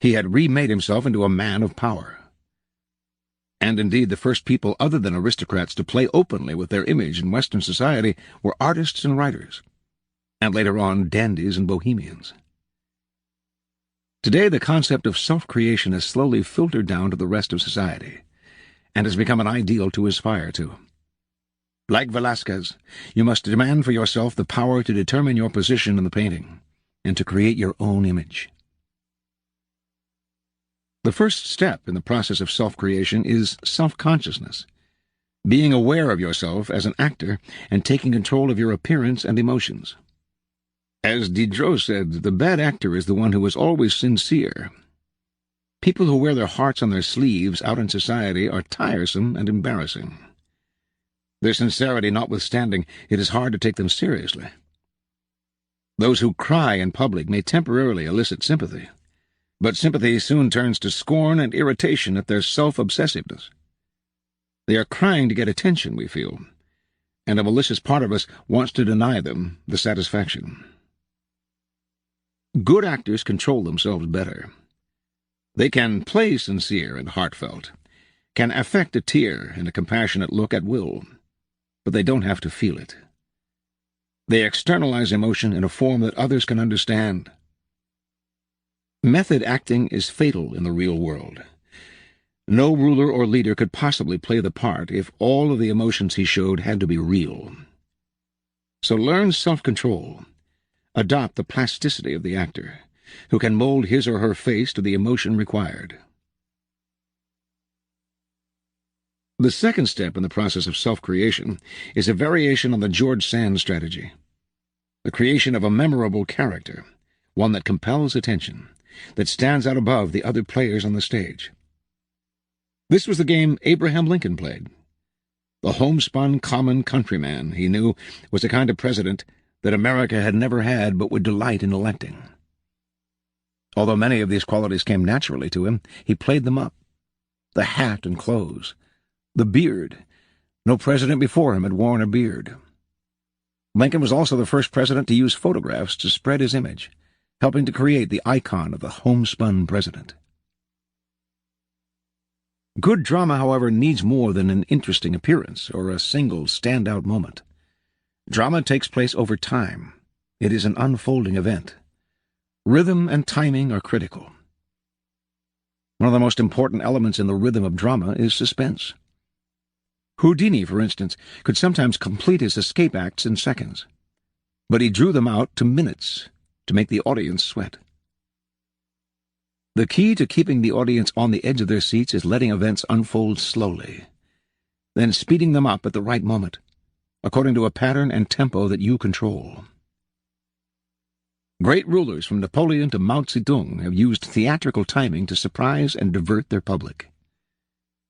He had remade himself into a man of power. And indeed, the first people other than aristocrats to play openly with their image in Western society were artists and writers, and later on dandies and bohemians. Today, the concept of self-creation has slowly filtered down to the rest of society, and has become an ideal to aspire to. Like Velázquez, you must demand for yourself the power to determine your position in the painting, and to create your own image. The first step in the process of self-creation is self-consciousness, being aware of yourself as an actor and taking control of your appearance and emotions. As Diderot said, the bad actor is the one who is always sincere. People who wear their hearts on their sleeves out in society are tiresome and embarrassing. Their sincerity notwithstanding, it is hard to take them seriously. Those who cry in public may temporarily elicit sympathy, but sympathy soon turns to scorn and irritation at their self-obsessiveness. They are crying to get attention, we feel, and a malicious part of us wants to deny them the satisfaction. Good actors control themselves better. They can play sincere and heartfelt, can affect a tear and a compassionate look at will, but they don't have to feel it. They externalize emotion in a form that others can understand. Method acting is fatal in the real world. No ruler or leader could possibly play the part if all of the emotions he showed had to be real. So learn self-control. Adopt the plasticity of the actor, who can mold his or her face to the emotion required. The second step in the process of self-creation is a variation on the George Sand strategy. The creation of a memorable character, one that compels attention, that stands out above the other players on the stage. This was the game Abraham Lincoln played. The homespun common countryman, he knew, was the kind of president that America had never had but would delight in electing. Although many of these qualities came naturally to him, he played them up. The hat and clothes, the beard. No president before him had worn a beard. Lincoln was also the first president to use photographs to spread his image, helping to create the icon of the homespun president. Good drama, however, needs more than an interesting appearance or a single standout moment. Drama takes place over time. It is an unfolding event. Rhythm and timing are critical. One of the most important elements in the rhythm of drama is suspense. Houdini, for instance, could sometimes complete his escape acts in seconds, but he drew them out to minutes to make the audience sweat. The key to keeping the audience on the edge of their seats is letting events unfold slowly, then speeding them up at the right moment, according to a pattern and tempo that you control. Great rulers from Napoleon to Mao Zedong have used theatrical timing to surprise and divert their public.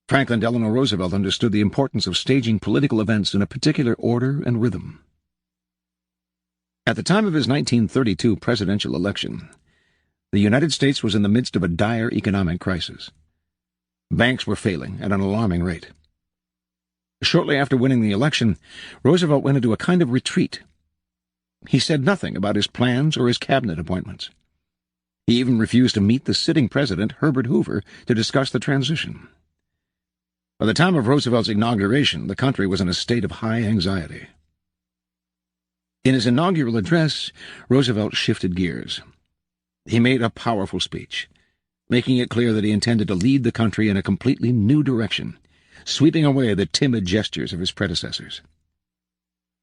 Franklin Delano Roosevelt understood the importance of staging political events in a particular order and rhythm. At the time of his 1932 presidential election, the United States was in the midst of a dire economic crisis. Banks were failing at an alarming rate. Shortly after winning the election, Roosevelt went into a kind of retreat. He said nothing about his plans or his cabinet appointments. He even refused to meet the sitting president, Herbert Hoover, to discuss the transition. By the time of Roosevelt's inauguration, the country was in a state of high anxiety. In his inaugural address, Roosevelt shifted gears. He made a powerful speech, making it clear that he intended to lead the country in a completely new direction, sweeping away the timid gestures of his predecessors.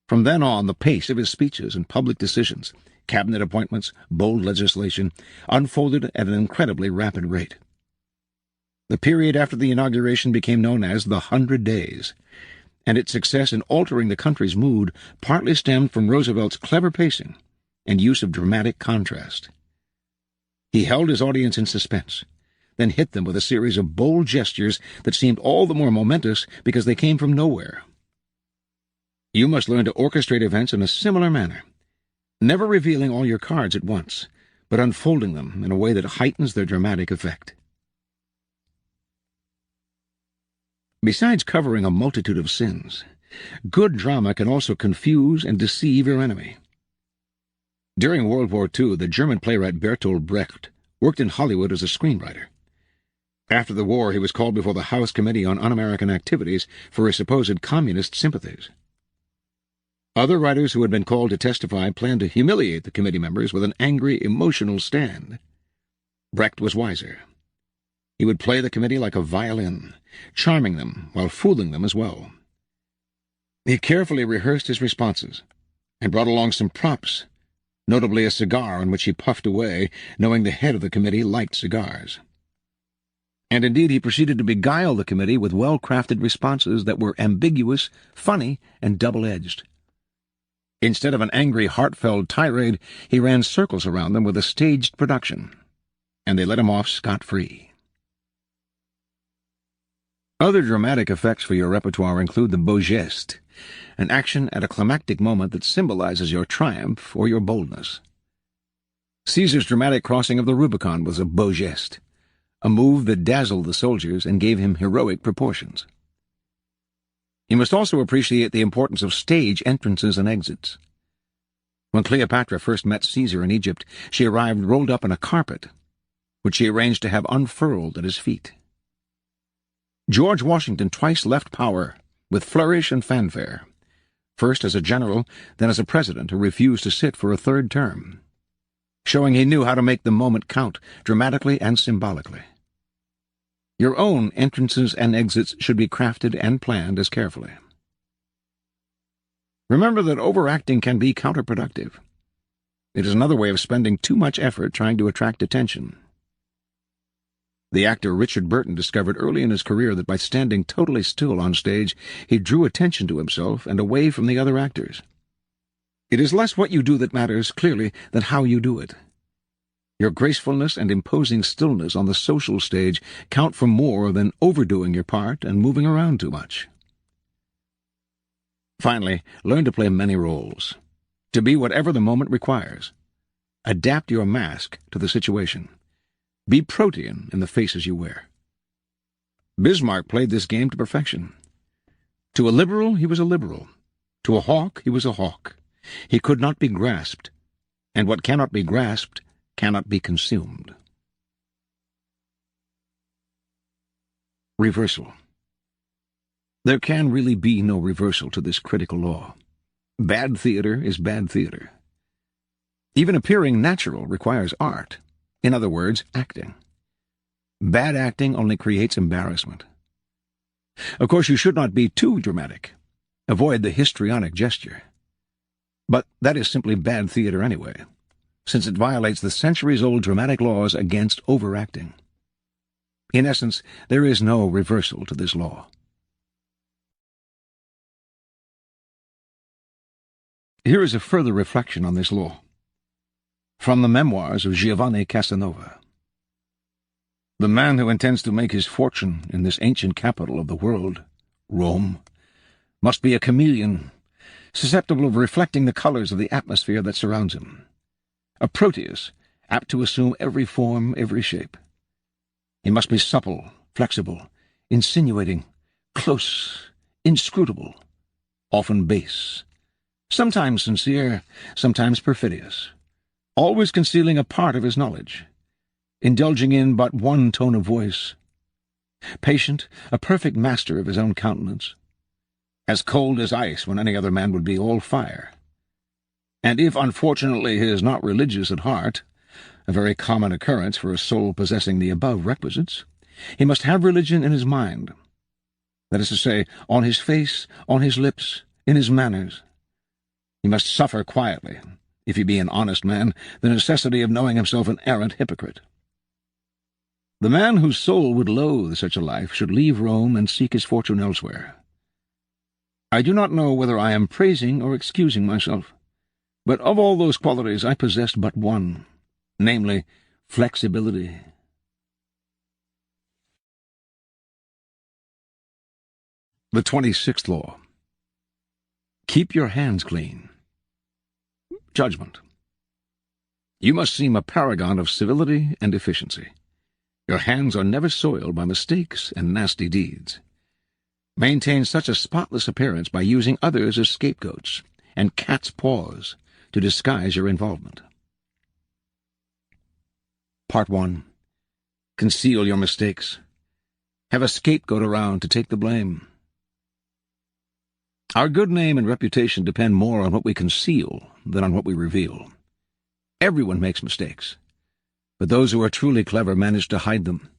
From then on, the pace of his speeches and public decisions, cabinet appointments, bold legislation, unfolded at an incredibly rapid rate. The period after the inauguration became known as the 100 Days, and its success in altering the country's mood partly stemmed from Roosevelt's clever pacing and use of dramatic contrast. He held his audience in suspense, then hit them with a series of bold gestures that seemed all the more momentous because they came from nowhere. You must learn to orchestrate events in a similar manner, never revealing all your cards at once, but unfolding them in a way that heightens their dramatic effect. Besides covering a multitude of sins, good drama can also confuse and deceive your enemy. During World War II, the German playwright Bertolt Brecht worked in Hollywood as a screenwriter. After the war, he was called before the House Committee on Un-American Activities for his supposed communist sympathies. Other writers who had been called to testify planned to humiliate the committee members with an angry, emotional stand. Brecht was wiser. He would play the committee like a violin, charming them while fooling them as well. He carefully rehearsed his responses and brought along some props, notably a cigar on which he puffed away, knowing the head of the committee liked cigars. And indeed he proceeded to beguile the committee with well-crafted responses that were ambiguous, funny, and double-edged. Instead of an angry, heartfelt tirade, he ran circles around them with a staged production, and they let him off scot-free. Other dramatic effects for your repertoire include the beau geste, an action at a climactic moment that symbolizes your triumph or your boldness. Caesar's dramatic crossing of the Rubicon was a beau geste, a move that dazzled the soldiers and gave him heroic proportions. You must also appreciate the importance of stage entrances and exits. When Cleopatra first met Caesar in Egypt, she arrived rolled up in a carpet, which she arranged to have unfurled at his feet. George Washington twice left power, with flourish and fanfare, first as a general, then as a president who refused to sit for a third term, showing he knew how to make the moment count, dramatically and symbolically. Your own entrances and exits should be crafted and planned as carefully. Remember that overacting can be counterproductive. It is another way of spending too much effort trying to attract attention. The actor Richard Burton discovered early in his career that by standing totally still on stage, he drew attention to himself and away from the other actors. It is less what you do that matters, clearly, than how you do it. Your gracefulness and imposing stillness on the social stage count for more than overdoing your part and moving around too much. Finally, learn to play many roles, to be whatever the moment requires. Adapt your mask to the situation. Be protean in the faces you wear. Bismarck played this game to perfection. To a liberal, he was a liberal. To a hawk, he was a hawk. He could not be grasped, and what cannot be grasped cannot be consumed. Reversal. There can really be no reversal to this critical law. Bad theater is bad theater. Even appearing natural requires art. In other words, acting. Bad acting only creates embarrassment. Of course, you should not be too dramatic. Avoid the histrionic gesture. But that is simply bad theater anyway, since it violates the centuries-old dramatic laws against overacting. In essence, there is no reversal to this law. Here is a further reflection on this law. From the memoirs of Giovanni Casanova. The man who intends to make his fortune in this ancient capital of the world, Rome, must be a chameleon, susceptible of reflecting the colors of the atmosphere that surrounds him. A Proteus, apt to assume every form, every shape. He must be supple, flexible, insinuating, close, inscrutable, often base, sometimes sincere, sometimes perfidious, always concealing a part of his knowledge, indulging in but one tone of voice, patient, a perfect master of his own countenance, as cold as ice when any other man would be all fire. And if, unfortunately, he is not religious at heart, a very common occurrence for a soul possessing the above requisites, he must have religion in his mind, that is to say, on his face, on his lips, in his manners. He must suffer quietly, if he be an honest man, the necessity of knowing himself an arrant hypocrite. The man whose soul would loathe such a life should leave Rome and seek his fortune elsewhere. I do not know whether I am praising or excusing myself, but of all those qualities I possessed but one, namely, flexibility. The 26th law. Keep your hands clean. Judgment. You must seem a paragon of civility and efficiency. Your hands are never soiled by mistakes and nasty deeds. Maintain such a spotless appearance by using others as scapegoats and cat's paws to disguise your involvement. Part 1. Conceal your mistakes. Have a scapegoat around to take the blame. Our good name and reputation depend more on what we conceal than on what we reveal. Everyone makes mistakes, but those who are truly clever manage to hide them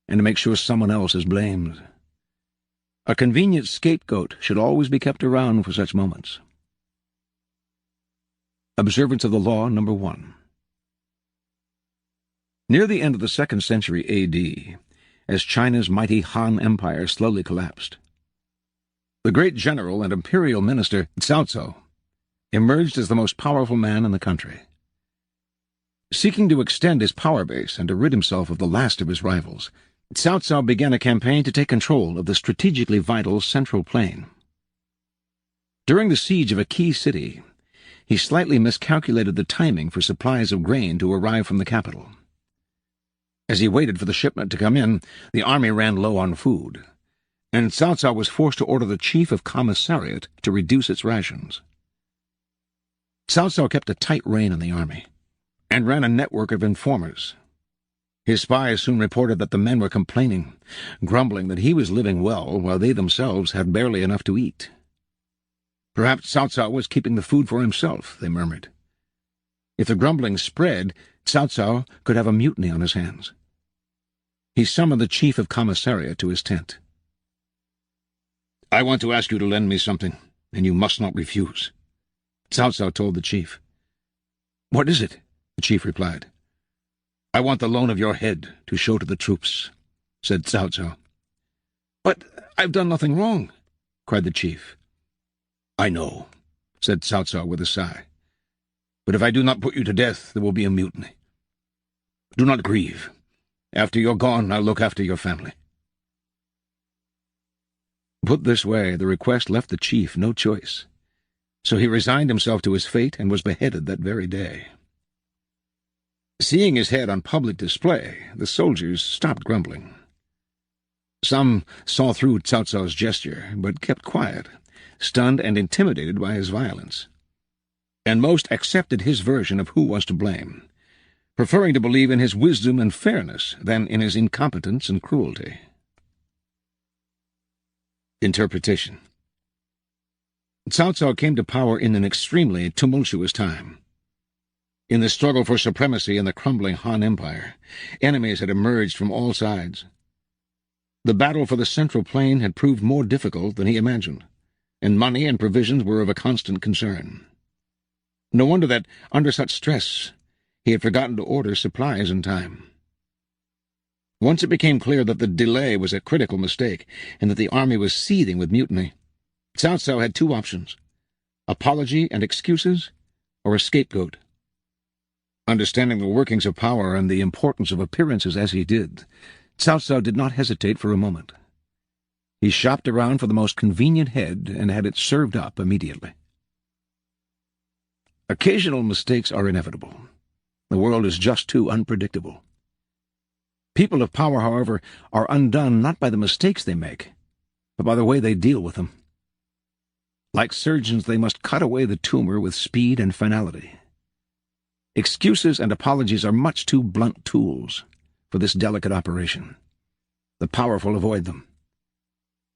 and to make sure someone else is blamed. A convenient scapegoat should always be kept around for such moments. Observance of the Law, number 1. Near the end of the 2nd century A.D., as China's mighty Han Empire slowly collapsed, the great general and imperial minister Cao Cao emerged as the most powerful man in the country. Seeking to extend his power base and to rid himself of the last of his rivals, Cao Cao began a campaign to take control of the strategically vital Central Plain. During the siege of a key city, he slightly miscalculated the timing for supplies of grain to arrive from the capital. As he waited for the shipment to come in, the army ran low on food, and Cao Cao was forced to order the chief of commissariat to reduce its rations. Cao Cao kept a tight rein on the army, and ran a network of informers. His spies soon reported that the men were complaining, grumbling that he was living well while they themselves had barely enough to eat. Perhaps Cao Cao was keeping the food for himself, they murmured. If the grumbling spread, Cao Cao could have a mutiny on his hands. He summoned the chief of commissariat to his tent. "I want to ask you to lend me something, and you must not refuse," Cao Cao told the chief. "What is it?" the chief replied. "I want the loan of your head to show to the troops," said Cao Cao. "But I've done nothing wrong," cried the chief. "I know," said Cao Cao with a sigh. "But if I do not put you to death, there will be a mutiny. Do not grieve. After you're gone, I'll look after your family." Put this way, the request left the chief no choice, so he resigned himself to his fate and was beheaded that very day. Seeing his head on public display, the soldiers stopped grumbling. Some saw through Cao Cao's gesture, but kept quiet, stunned and intimidated by his violence, and most accepted his version of who was to blame, preferring to believe in his wisdom and fairness than in his incompetence and cruelty. Interpretation. Cao Cao came to power in an extremely tumultuous time. In the struggle for supremacy in the crumbling Han Empire, enemies had emerged from all sides. The battle for the Central Plain had proved more difficult than he imagined, and money and provisions were of a constant concern. No wonder that, under such stress, he had forgotten to order supplies in time. Once it became clear that the delay was a critical mistake, and that the army was seething with mutiny, Cao Cao had two options: apology and excuses, or a scapegoat. Understanding the workings of power and the importance of appearances as he did, Cao Cao did not hesitate for a moment. He shopped around for the most convenient head and had it served up immediately. Occasional mistakes are inevitable. The world is just too unpredictable. People of power, however, are undone not by the mistakes they make, but by the way they deal with them. Like surgeons, they must cut away the tumor with speed and finality. Excuses and apologies are much too blunt tools for this delicate operation. The powerful avoid them.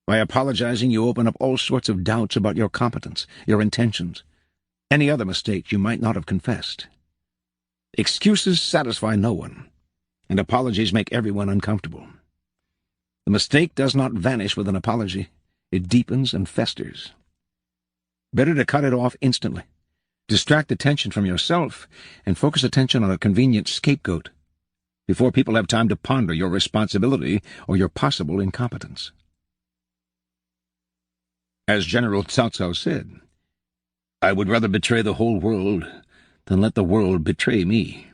By apologizing, you open up all sorts of doubts about your competence, your intentions, any other mistake you might not have confessed. Excuses satisfy no one, and apologies make everyone uncomfortable. The mistake does not vanish with an apology. It deepens and festers. Better to cut it off instantly, distract attention from yourself, and focus attention on a convenient scapegoat before people have time to ponder your responsibility or your possible incompetence. As General Cao Cao said, "I would rather betray the whole world than let the world betray me."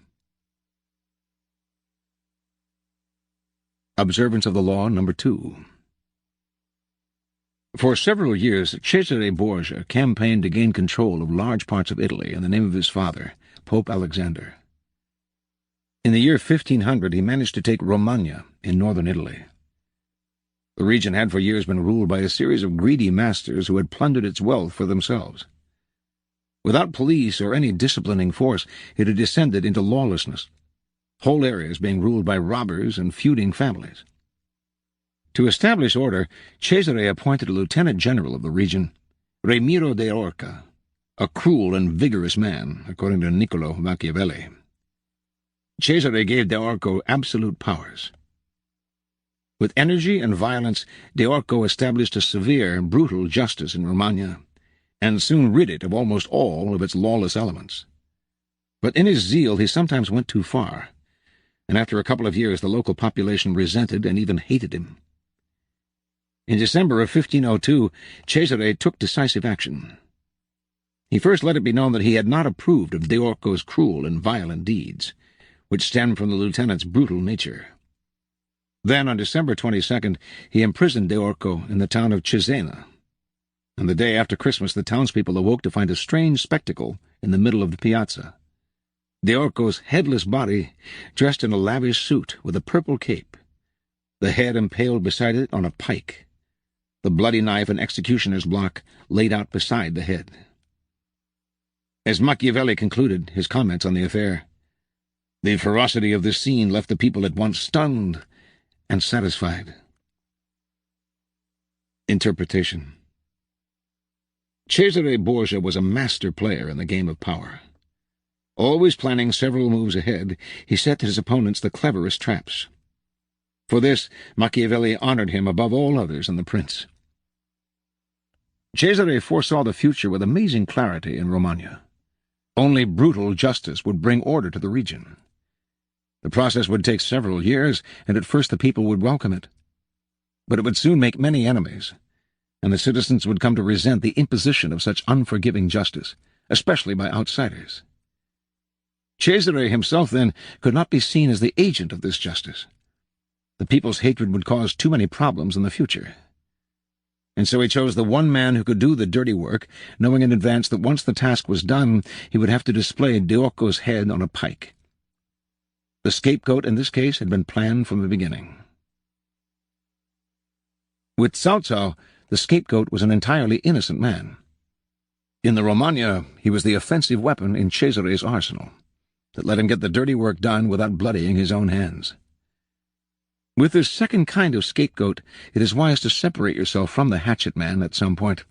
Observance of the Law, number 2. For several years, Cesare Borgia campaigned to gain control of large parts of Italy in the name of his father, Pope Alexander. In the year 1500, he managed to take Romagna in northern Italy. The region had for years been ruled by a series of greedy masters who had plundered its wealth for themselves. Without police or any disciplining force, it had descended into lawlessness. whole areas being ruled by robbers and feuding families. To establish order, Cesare appointed a lieutenant general of the region, Ramiro de Orca, a cruel and vigorous man, according to Niccolò Machiavelli. Cesare gave de Orco absolute powers. With energy and violence, de Orco established a severe, brutal justice in Romagna, and soon rid it of almost all of its lawless elements. But in his zeal he sometimes went too far, and after a couple of years the local population resented and even hated him. In December of 1502, Cesare took decisive action. He first let it be known that he had not approved of de Orco's cruel and violent deeds, which stemmed from the lieutenant's brutal nature. Then, on December 22nd, he imprisoned de Orco in the town of Cesena, and the day after Christmas the townspeople awoke to find a strange spectacle in the middle of the piazza. De Orco's headless body, dressed in a lavish suit with a purple cape, the head impaled beside it on a pike, the bloody knife and executioner's block laid out beside the head. As Machiavelli concluded his comments on the affair, the ferocity of this scene left the people at once stunned and satisfied. Interpretation. Cesare Borgia was a master player in the game of power. Always planning several moves ahead, he set his opponents the cleverest traps. For this, Machiavelli honored him above all others in the prince. Cesare foresaw the future with amazing clarity in Romagna. Only brutal justice would bring order to the region. The process would take several years, and at first the people would welcome it. But it would soon make many enemies, and the citizens would come to resent the imposition of such unforgiving justice, especially by outsiders. Cesare himself, then, could not be seen as the agent of this justice. The people's hatred would cause too many problems in the future. And so he chose the one man who could do the dirty work, knowing in advance that once the task was done, he would have to display de Orco's head on a pike. The scapegoat in this case had been planned from the beginning. With Tsao, the scapegoat was an entirely innocent man. In the Romagna, he was the offensive weapon in Cesare's arsenal that let him get the dirty work done without bloodying his own hands. With this second kind of scapegoat, it is wise to separate yourself from the hatchet man at some point.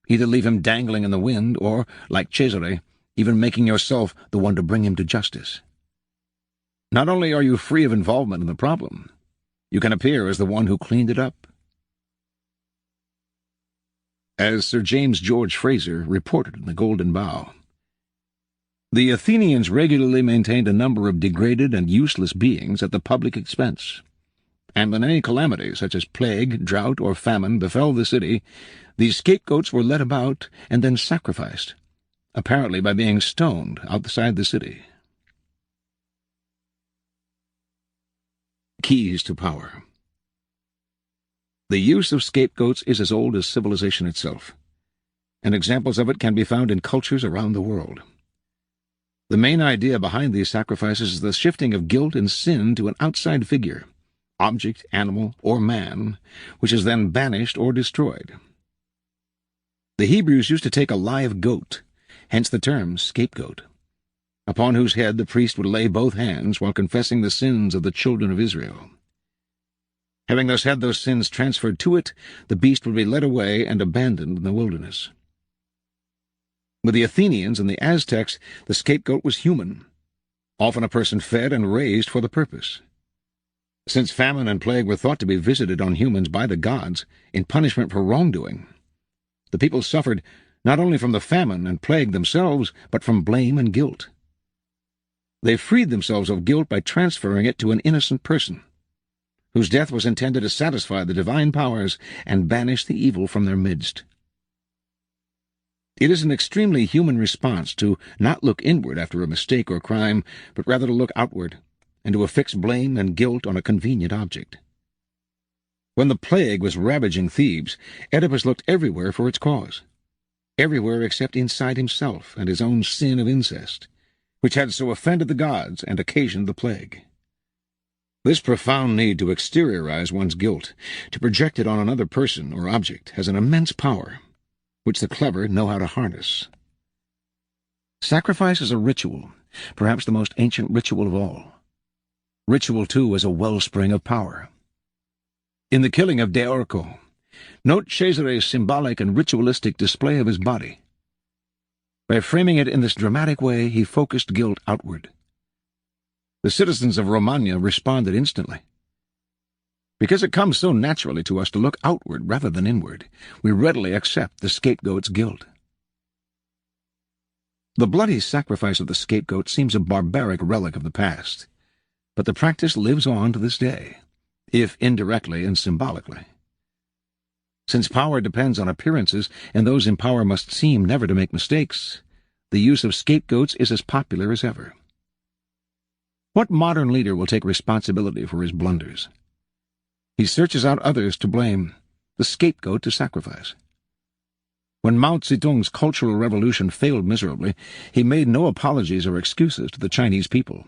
Either leave him dangling in the wind, or, like Cesare, even making yourself the one to bring him to justice. Not only are you free of involvement in the problem, you can appear as the one who cleaned it up. As Sir James George Fraser reported in the Golden Bough, the Athenians regularly maintained a number of degraded and useless beings at the public expense, and when any calamity, such as plague, drought, or famine, befell the city, these scapegoats were led about and then sacrificed, apparently by being stoned outside the city. Keys to power. The use of scapegoats is as old as civilization itself, and examples of it can be found in cultures around the world. The main idea behind these sacrifices is the shifting of guilt and sin to an outside figure, object, animal, or man, which is then banished or destroyed. The Hebrews used to take a live goat, hence the term scapegoat, upon whose head the priest would lay both hands while confessing the sins of the children of Israel. Having thus had those sins transferred to it, the beast would be led away and abandoned in the wilderness. With the Athenians and the Aztecs, the scapegoat was human, often a person fed and raised for the purpose. Since famine and plague were thought to be visited on humans by the gods in punishment for wrongdoing, the people suffered not only from the famine and plague themselves, but from blame and guilt. They freed themselves of guilt by transferring it to an innocent person, whose death was intended to satisfy the divine powers and banish the evil from their midst. It is an extremely human response to not look inward after a mistake or crime, but rather to look outward, and to affix blame and guilt on a convenient object. When the plague was ravaging Thebes, Oedipus looked everywhere for its cause, everywhere except inside himself and his own sin of incest, which had so offended the gods and occasioned the plague. This profound need to exteriorize one's guilt, to project it on another person or object, has an immense power, which the clever know how to harness. Sacrifice is a ritual, perhaps the most ancient ritual of all. Ritual, too, is a wellspring of power. In the killing of De Orco, note Cesare's symbolic and ritualistic display of his body. By framing it in this dramatic way, he focused guilt outward. The citizens of Romagna responded instantly. Because it comes so naturally to us to look outward rather than inward, we readily accept the scapegoat's guilt. The bloody sacrifice of the scapegoat seems a barbaric relic of the past, but the practice lives on to this day, if indirectly and symbolically. Since power depends on appearances, and those in power must seem never to make mistakes, the use of scapegoats is as popular as ever. What modern leader will take responsibility for his blunders? He searches out others to blame, the scapegoat to sacrifice. When Mao Zedong's Cultural Revolution failed miserably, he made no apologies or excuses to the Chinese people.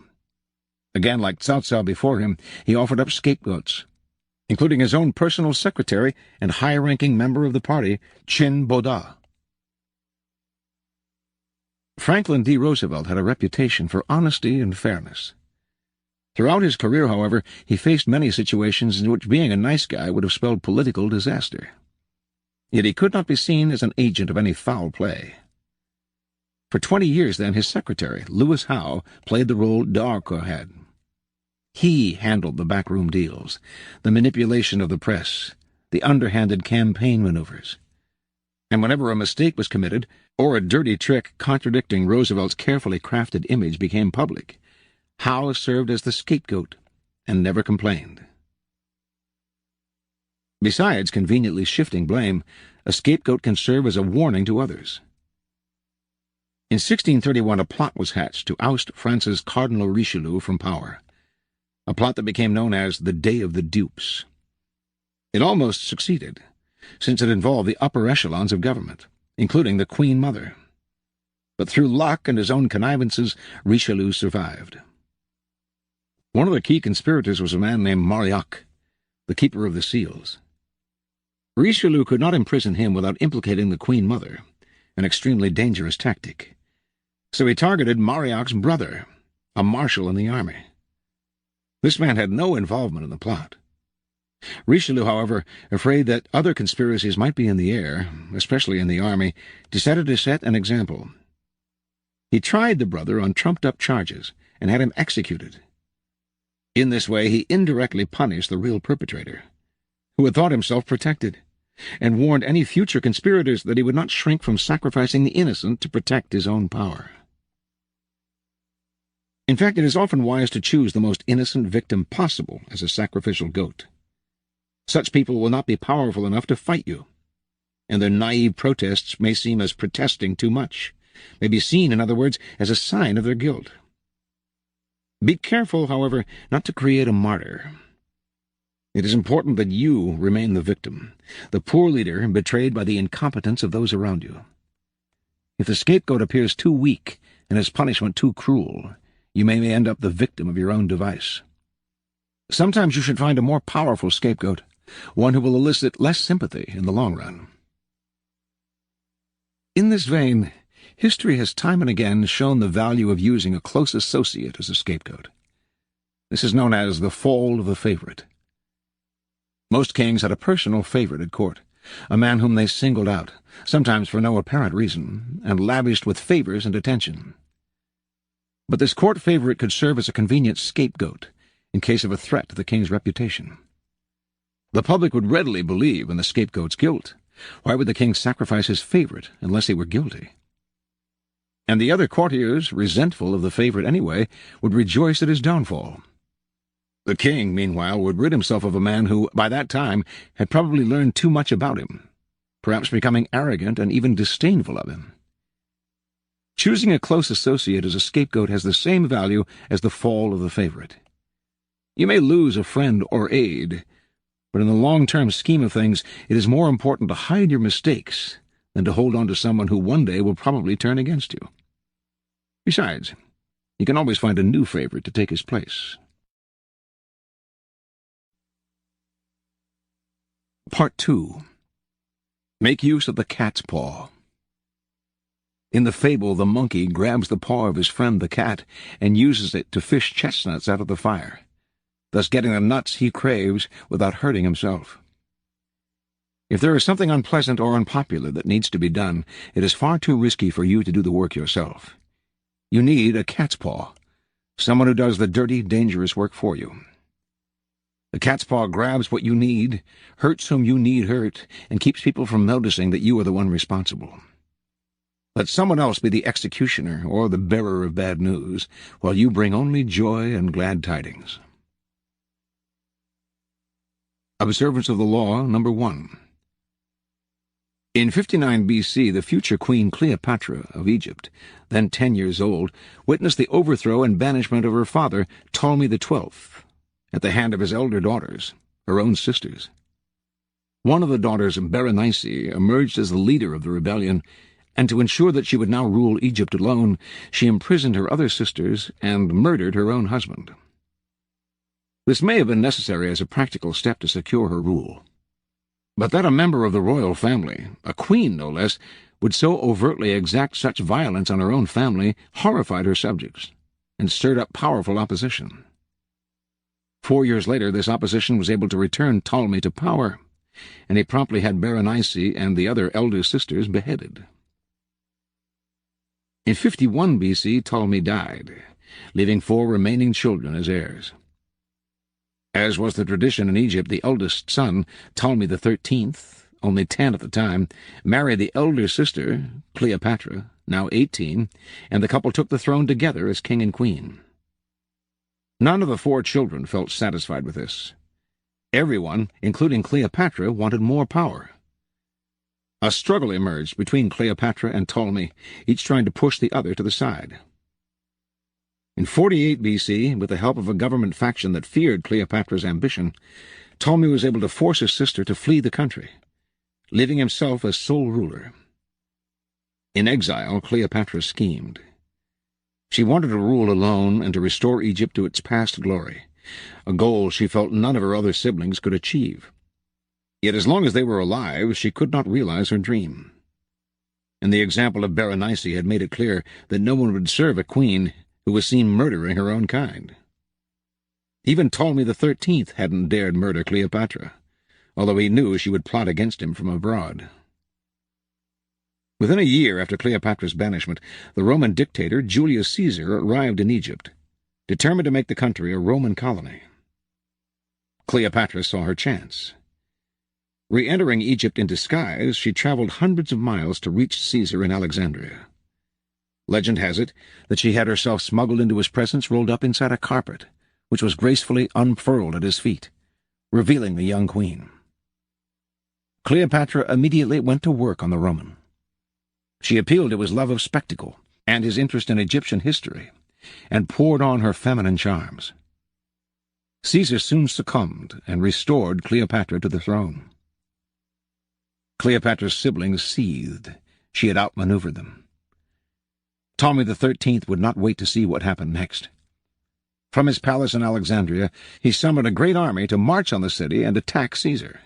Again, like Cao Cao before him, he offered up scapegoats, including his own personal secretary and high-ranking member of the party, Qin Boda. Franklin D. Roosevelt had a reputation for honesty and fairness. Throughout his career, however, he faced many situations in which being a nice guy would have spelled political disaster. Yet he could not be seen as an agent of any foul play. For 20 years, then, his secretary, Lewis Howe, played the role d'Arco had. He handled the backroom deals, the manipulation of the press, the underhanded campaign maneuvers. And whenever a mistake was committed, or a dirty trick contradicting Roosevelt's carefully crafted image became public, Howe served as the scapegoat and never complained. Besides conveniently shifting blame, a scapegoat can serve as a warning to others. In 1631, a plot was hatched to oust France's Cardinal Richelieu from power, a plot that became known as the Day of the Dupes. It almost succeeded, since it involved the upper echelons of government, including the Queen Mother. But through luck and his own connivances, Richelieu survived. One of the key conspirators was a man named Marillac, the keeper of the seals. Richelieu could not imprison him without implicating the Queen Mother, an extremely dangerous tactic. So he targeted Marillac's brother, a marshal in the army. This man had no involvement in the plot. Richelieu, however, afraid that other conspiracies might be in the air, especially in the army, decided to set an example. He tried the brother on trumped-up charges and had him executed. In this way, he indirectly punished the real perpetrator, who had thought himself protected, and warned any future conspirators that he would not shrink from sacrificing the innocent to protect his own power. In fact, it is often wise to choose the most innocent victim possible as a sacrificial goat. Such people will not be powerful enough to fight you, and their naive protests may seem as protesting too much, may be seen, in other words, as a sign of their guilt. Be careful, however, not to create a martyr. It is important that you remain the victim, the poor leader betrayed by the incompetence of those around you. If the scapegoat appears too weak and his punishment too cruel, you may end up the victim of your own device. Sometimes you should find a more powerful scapegoat, one who will elicit less sympathy in the long run. In this vein, history has time and again shown the value of using a close associate as a scapegoat. This is known as the fall of the favorite. Most kings had a personal favorite at court, a man whom they singled out, sometimes for no apparent reason, and lavished with favors and attention. But this court favorite could serve as a convenient scapegoat in case of a threat to the king's reputation. The public would readily believe in the scapegoat's guilt. Why would the king sacrifice his favorite unless he were guilty? And the other courtiers, resentful of the favorite anyway, would rejoice at his downfall. The king, meanwhile, would rid himself of a man who, by that time, had probably learned too much about him, perhaps becoming arrogant and even disdainful of him. Choosing a close associate as a scapegoat has the same value as the fall of the favorite. You may lose a friend or aide, but in the long-term scheme of things, it is more important to hide your mistakes than to hold on to someone who one day will probably turn against you. Besides, you can always find a new favorite to take his place. Part 2. Make use of the cat's paw. In the fable, the monkey grabs the paw of his friend the cat and uses it to fish chestnuts out of the fire. thus getting the nuts he craves without hurting himself. If there is something unpleasant or unpopular that needs to be done, it is far too risky for you to do the work yourself. You need a cat's paw, someone who does the dirty, dangerous work for you. The cat's paw grabs what you need, hurts whom you need hurt, and keeps people from noticing that you are the one responsible. Let someone else be the executioner or the bearer of bad news, while you bring only joy and glad tidings. Observance of the Law, number 1. In 59 B.C., the future Queen Cleopatra of Egypt, then 10 years old, witnessed the overthrow and banishment of her father, Ptolemy XII, at the hand of his elder daughters, her own sisters. One of the daughters, Berenice, emerged as the leader of the rebellion, and to ensure that she would now rule Egypt alone, she imprisoned her other sisters and murdered her own husband. This may have been necessary as a practical step to secure her rule. But that a member of the royal family, a queen no less, would so overtly exact such violence on her own family horrified her subjects, and stirred up powerful opposition. 4 years later, this opposition was able to return Ptolemy to power, and he promptly had Berenice and the other elder sisters beheaded. In 51 B.C., Ptolemy died, leaving 4 remaining children as heirs. As was the tradition in Egypt, the eldest son, Ptolemy XIII, only 10 at the time, married the elder sister, Cleopatra, now 18, and the couple took the throne together as king and queen. None of the 4 children felt satisfied with this. Everyone, including Cleopatra, wanted more power. A struggle emerged between Cleopatra and Ptolemy, each trying to push the other to the side. In 48 B.C., with the help of a government faction that feared Cleopatra's ambition, Ptolemy was able to force his sister to flee the country, leaving himself as sole ruler. In exile, Cleopatra schemed. She wanted to rule alone and to restore Egypt to its past glory, a goal she felt none of her other siblings could achieve. Yet as long as they were alive, she could not realize her dream. And the example of Berenice had made it clear that no one would serve a queen who was seen murdering her own kind. Even Ptolemy XIII hadn't dared murder Cleopatra, although he knew she would plot against him from abroad. Within a year after Cleopatra's banishment, the Roman dictator Julius Caesar arrived in Egypt, determined to make the country a Roman colony. Cleopatra saw her chance. Re-entering Egypt in disguise, she traveled hundreds of miles to reach Caesar in Alexandria. Legend has it that she had herself smuggled into his presence rolled up inside a carpet, which was gracefully unfurled at his feet, revealing the young queen. Cleopatra immediately went to work on the Roman. She appealed to his love of spectacle and his interest in Egyptian history, and poured on her feminine charms. Caesar soon succumbed and restored Cleopatra to the throne. Cleopatra's siblings seethed. She had outmaneuvered them. Ptolemy XIII would not wait to see what happened next. From his palace in Alexandria, he summoned a great army to march on the city and attack Caesar.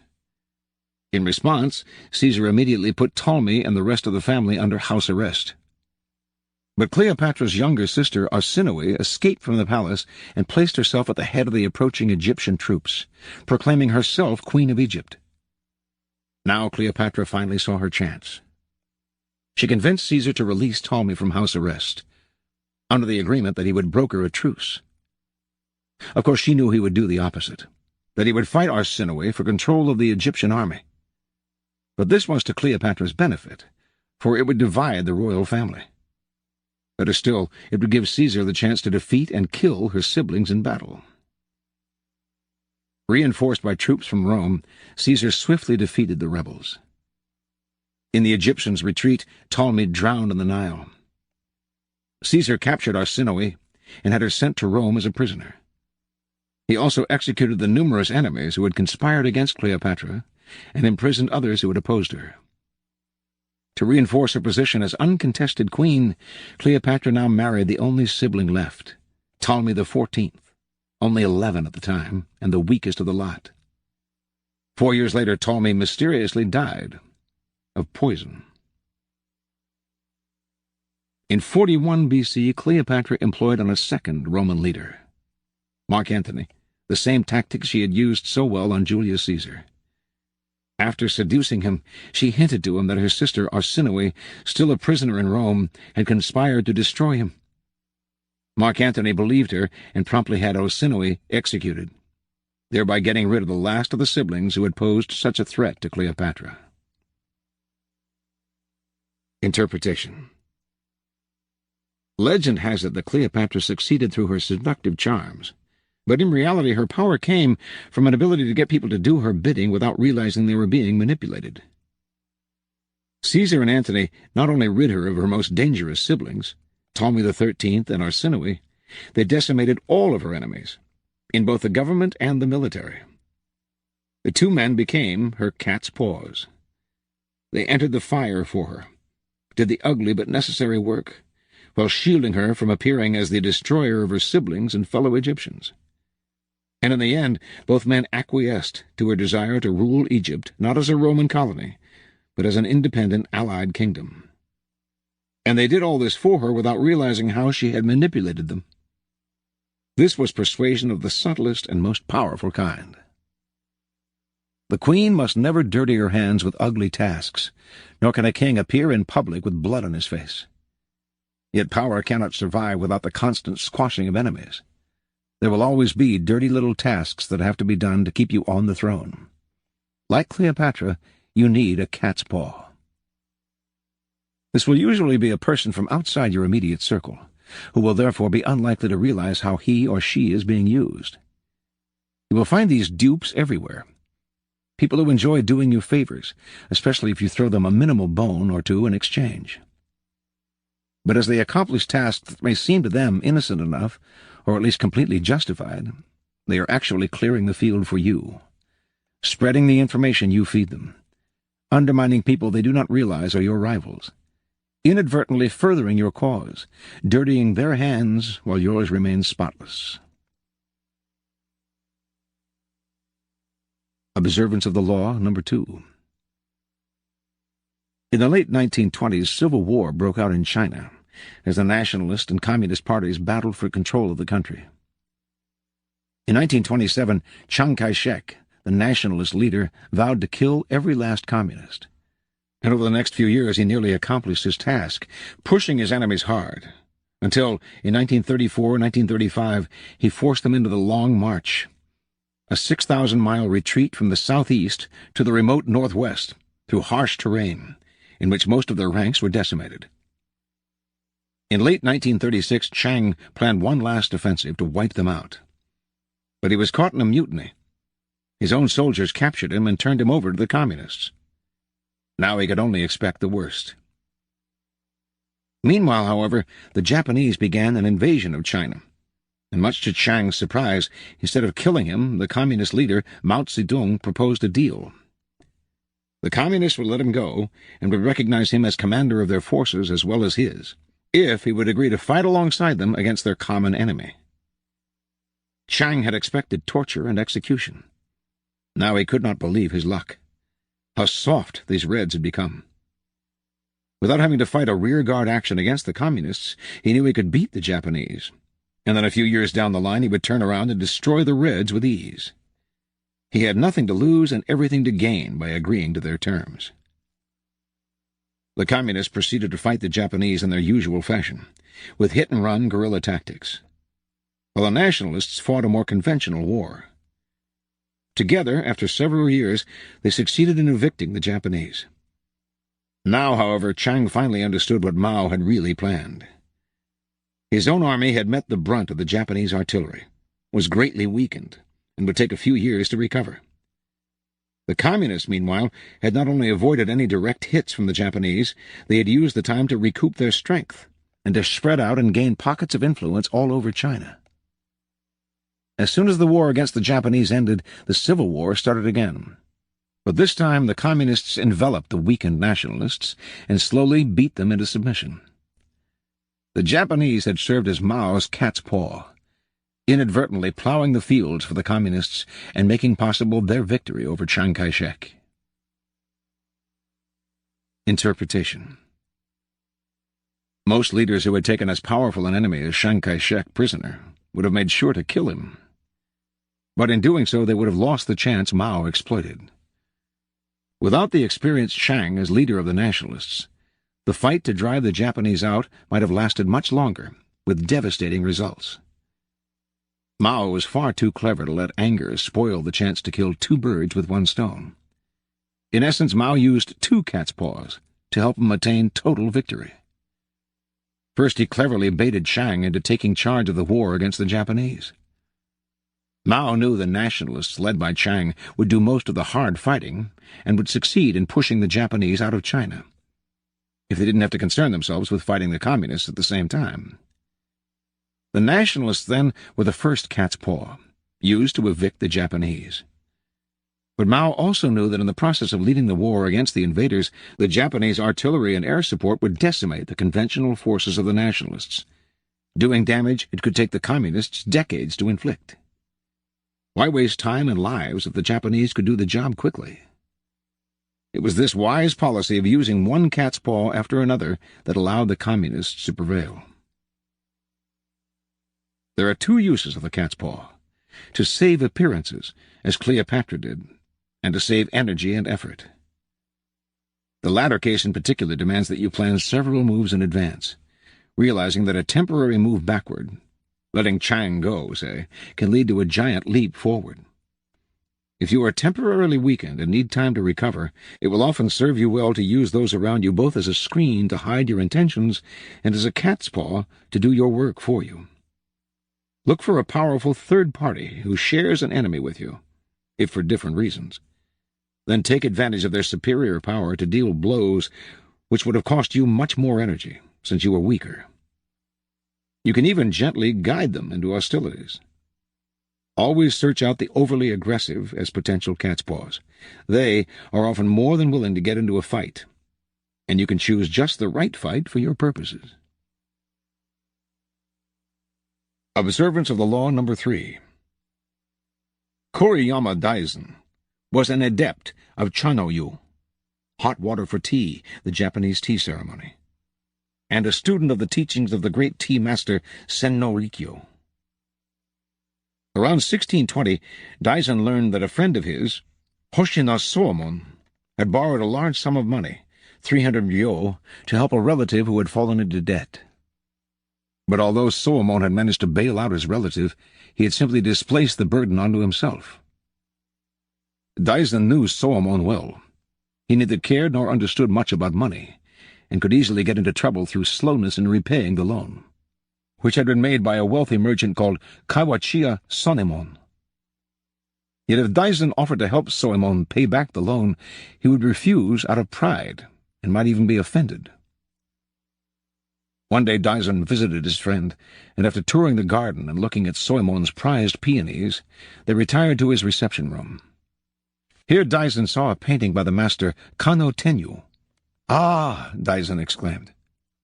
In response, Caesar immediately put Ptolemy and the rest of the family under house arrest. But Cleopatra's younger sister, Arsinoe, escaped from the palace and placed herself at the head of the approaching Egyptian troops, proclaiming herself Queen of Egypt. Now Cleopatra finally saw her chance. She convinced Caesar to release Ptolemy from house arrest, under the agreement that he would broker a truce. Of course, she knew he would do the opposite, that he would fight Arsinoe for control of the Egyptian army. But this was to Cleopatra's benefit, for it would divide the royal family. Better still, it would give Caesar the chance to defeat and kill her siblings in battle. Reinforced by troops from Rome, Caesar swiftly defeated the rebels. In the Egyptians' retreat, Ptolemy drowned in the Nile. Caesar captured Arsinoe and had her sent to Rome as a prisoner. He also executed the numerous enemies who had conspired against Cleopatra and imprisoned others who had opposed her. To reinforce her position as uncontested queen, Cleopatra now married the only sibling left, Ptolemy XIV, only 11 at the time, and the weakest of the lot. 4 years later, Ptolemy mysteriously died of poison. In 41 B.C., Cleopatra employed on a second Roman leader, Mark Antony, the same tactics she had used so well on Julius Caesar. After seducing him, she hinted to him that her sister Arsinoe, still a prisoner in Rome, had conspired to destroy him. Mark Antony believed her and promptly had Arsinoe executed, thereby getting rid of the last of the siblings who had posed such a threat to Cleopatra. Interpretation. Legend has it that Cleopatra succeeded through her seductive charms, but in reality her power came from an ability to get people to do her bidding without realizing they were being manipulated. Caesar and Antony not only rid her of her most dangerous siblings, Ptolemy XIII and Arsinoe, they decimated all of her enemies, in both the government and the military. The two men became her cat's paws. They entered the fire for her, did the ugly but necessary work, while shielding her from appearing as the destroyer of her siblings and fellow Egyptians. And in the end, both men acquiesced to her desire to rule Egypt not as a Roman colony, but as an independent allied kingdom. And they did all this for her without realizing how she had manipulated them. This was persuasion of the subtlest and most powerful kind. The queen must never dirty her hands with ugly tasks, nor can a king appear in public with blood on his face. Yet power cannot survive without the constant squashing of enemies. There will always be dirty little tasks that have to be done to keep you on the throne. Like Cleopatra, you need a cat's paw. This will usually be a person from outside your immediate circle, who will therefore be unlikely to realize how he or she is being used. You will find these dupes everywhere. People who enjoy doing you favors, especially if you throw them a minimal bone or two in exchange. But as they accomplish tasks that may seem to them innocent enough, or at least completely justified, they are actually clearing the field for you, spreading the information you feed them, undermining people they do not realize are your rivals, inadvertently furthering your cause, dirtying their hands while yours remains spotless. Observance of the Law, number 2. In the late 1920s, civil war broke out in China as the nationalist and communist parties battled for control of the country. In 1927, Chiang Kai-shek, the nationalist leader, vowed to kill every last communist. And over the next few years he nearly accomplished his task, pushing his enemies hard, until, in 1934-1935, he forced them into the Long March, a 6,000-mile retreat from the southeast to the remote northwest, through harsh terrain, in which most of their ranks were decimated. In late 1936, Chiang planned one last offensive to wipe them out. But he was caught in a mutiny. His own soldiers captured him and turned him over to the communists. Now he could only expect the worst. Meanwhile, however, the Japanese began an invasion of China, and much to Chiang's surprise, instead of killing him, the communist leader Mao Zedong proposed a deal. The communists would let him go and would recognize him as commander of their forces as well as his, if he would agree to fight alongside them against their common enemy. Chiang had expected torture and execution. Now he could not believe his luck. How soft these Reds had become. Without having to fight a rearguard action against the communists, he knew he could beat the Japanese, and then a few years down the line he would turn around and destroy the Reds with ease. He had nothing to lose and everything to gain by agreeing to their terms. The communists proceeded to fight the Japanese in their usual fashion, with hit-and-run guerrilla tactics, while the nationalists fought a more conventional war. Together, after several years, they succeeded in evicting the Japanese. Now, however, Chiang finally understood what Mao had really planned. His own army had met the brunt of the Japanese artillery, was greatly weakened, and would take a few years to recover. The communists, meanwhile, had not only avoided any direct hits from the Japanese, they had used the time to recoup their strength, and to spread out and gain pockets of influence all over China. As soon as the war against the Japanese ended, the Civil War started again. But this time the communists enveloped the weakened nationalists and slowly beat them into submission. The Japanese had served as Mao's cat's paw, inadvertently plowing the fields for the communists and making possible their victory over Chiang Kai-shek. Interpretation. Most leaders who had taken as powerful an enemy as Chiang Kai-shek prisoner would have made sure to kill him. But in doing so they would have lost the chance Mao exploited. Without the experienced Chiang as leader of the nationalists, the fight to drive the Japanese out might have lasted much longer, with devastating results. Mao was far too clever to let anger spoil the chance to kill two birds with one stone. In essence, Mao used two cat's paws to help him attain total victory. First, he cleverly baited Chiang into taking charge of the war against the Japanese. Mao knew the nationalists led by Chiang would do most of the hard fighting and would succeed in pushing the Japanese out of China, if they didn't have to concern themselves with fighting the communists at the same time. The nationalists, then, were the first cat's paw, used to evict the Japanese. But Mao also knew that in the process of leading the war against the invaders, the Japanese artillery and air support would decimate the conventional forces of the nationalists, doing damage it could take the communists decades to inflict. Why waste time and lives if the Japanese could do the job quickly? It was this wise policy of using one cat's paw after another that allowed the communists to prevail. There are two uses of the cat's paw: to save appearances, as Cleopatra did, and to save energy and effort. The latter case in particular demands that you plan several moves in advance, realizing that a temporary move backward, letting Chiang go, say, can lead to a giant leap forward. If you are temporarily weakened and need time to recover, it will often serve you well to use those around you both as a screen to hide your intentions and as a cat's paw to do your work for you. Look for a powerful third party who shares an enemy with you, if for different reasons. Then take advantage of their superior power to deal blows which would have cost you much more energy, since you were weaker. You can even gently guide them into hostilities. Always search out the overly aggressive as potential cat's paws. They are often more than willing to get into a fight, and you can choose just the right fight for your purposes. Observance of the Law Number 3. Koriyama Daisen was an adept of Chanoyu, hot water for tea, the Japanese tea ceremony, and a student of the teachings of the great tea master Senno Rikyo. Around 1620, Daisen learned that a friend of his, Hoshina Soemon, had borrowed a large sum of money, 300 ryo, to help a relative who had fallen into debt. But although Soemon had managed to bail out his relative, he had simply displaced the burden onto himself. Daisen knew Soemon well. He neither cared nor understood much about money, and could easily get into trouble through slowness in repaying the loan, which had been made by a wealthy merchant called Kawachiya Sonemon. Yet if Daisen offered to help Soemon pay back the loan, he would refuse out of pride, and might even be offended. One day Daisen visited his friend, and after touring the garden and looking at Soemon's prized peonies, they retired to his reception room. Here Daisen saw a painting by the master Kano Tenyu. "Ah!" Daisen exclaimed.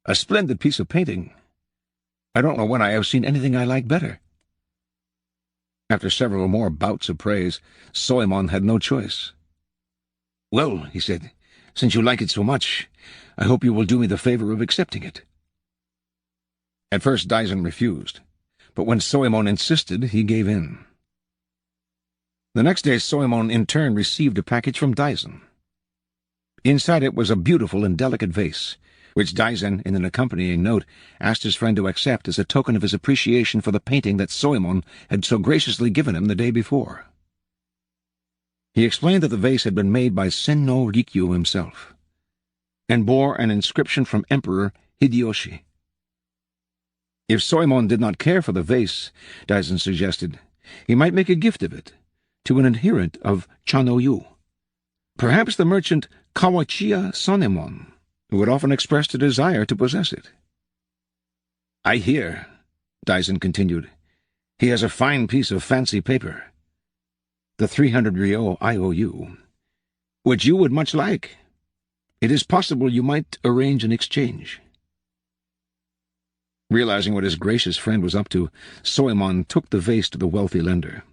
"A splendid piece of painting. I don't know when I have seen anything I like better." After several more bouts of praise, Soemon had no choice. "Well," he said, "since you like it so much, I hope you will do me the favor of accepting it." At first Daisen refused, but when Soemon insisted, he gave in. The next day Soemon in turn received a package from Daisen. Inside it was a beautiful and delicate vase, which Daisen, in an accompanying note, asked his friend to accept as a token of his appreciation for the painting that Soemon had so graciously given him the day before. He explained that the vase had been made by Senno Rikyo himself, and bore an inscription from Emperor Hideyoshi. If Soemon did not care for the vase, Daisen suggested, he might make a gift of it to an adherent of Chanoyu. Perhaps the merchant Kawachiya Sonemon, who had often expressed a desire to possess it. "I hear," Daisen continued, "he has a fine piece of fancy paper, the 300 ryo I owe you, which you would much like. It is possible you might arrange an exchange." Realizing what his gracious friend was up to, Soemon took the vase to the wealthy lender.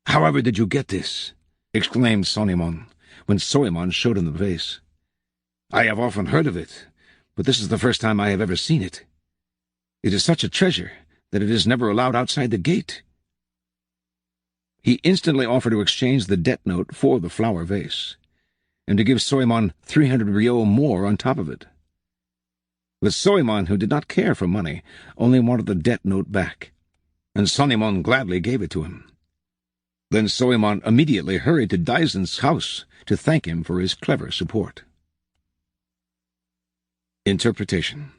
"However did you get this?" exclaimed Sonemon, when Soemon showed him the vase. "I have often heard of it, but this is the first time I have ever seen it. It is such a treasure that it is never allowed outside the gate." He instantly offered to exchange the debt note for the flower vase, and to give Soemon 300 ryo more on top of it. But Soemon, who did not care for money, only wanted the debt note back, and Sonimon gladly gave it to him. Then Soemon immediately hurried to Daizen's house to thank him for his clever support. Interpretation.